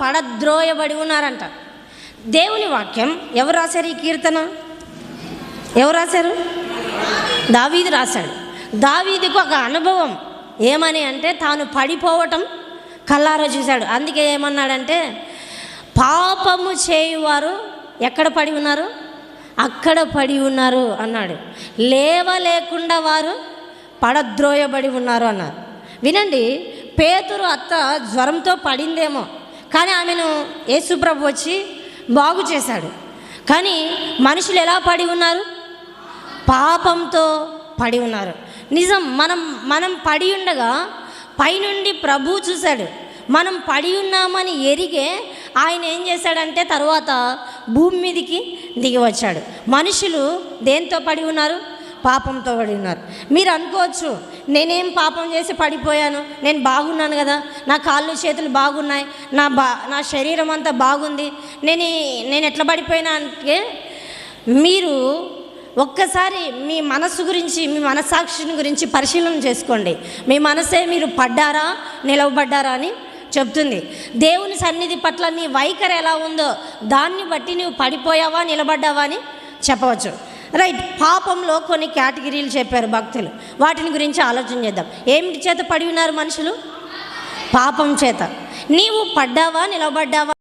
పడద్రోయబడి ఉన్నారంట. దేవుని వాక్యం ఎవరు రాశారు? ఈ కీర్తన ఎవరు రాశారు? దావీదు రాశాడు. దావీదుకు ఒక అనుభవం ఏమని అంటే, తాను పడిపోవటం కల్లారా చూశాడు. అందుకే ఏమన్నాడంటే, పాపము చేయువారు ఎక్కడ పడి ఉన్నారు? అక్కడ పడి ఉన్నారు అన్నాడు. లేవలేకుండా వారు పడద్రోయబడి ఉన్నారు అన్నారు. వినండి, పేతురు అత్త జ్వరంతో పడిందేమో, కానీ ఆమెను యేసుప్రభు వచ్చి బాగు చేశాడు. కానీ మనుషులు ఎలా పడి ఉన్నారు? పాపంతో పడి ఉన్నారు. నిజం, మనం పడి ఉండగా పైనుండి ప్రభు చూశాడు. మనం పడి ఉన్నామని ఎరిగే ఆయన ఏం చేశాడంటే తర్వాత భూమి మీదికి దిగి వచ్చాడు. మనుషులు దేంతో పడి ఉన్నారు? పాపంతో పడి ఉన్నారు. మీరు అనుకోవచ్చు, నేనేం పాపం చేసి పడిపోయాను, నేను బాగున్నాను కదా, నా కాళ్ళు చేతులు బాగున్నాయి, నా శరీరం అంతా బాగుంది, నేను ఎట్లా పడిపోయినా అంటే, మీరు ఒక్కసారి మీ మనస్సు గురించి, మీ మనస్సాక్షిని గురించి పరిశీలన చేసుకోండి. మీ మనసే మీరు పడ్డారా నిలవబడ్డారా అని చెప్తుంది. దేవుని సన్నిధి పట్ల నీ వైఖరి ఎలా ఉందో దాన్ని బట్టి నువ్వు పడిపోయావా నిలబడ్డావా అని చెప్పవచ్చు. రైట్. పాపంలో కొన్ని కేటగిరీలు చెప్పారు భక్తులు. వాటిని గురించి ఆలోచన చేద్దాం. ఏమిటి చేత పడి ఉన్నారు మనుషులు? పాపం చేత. నీవు పడ్డావా నిలబడ్డావా?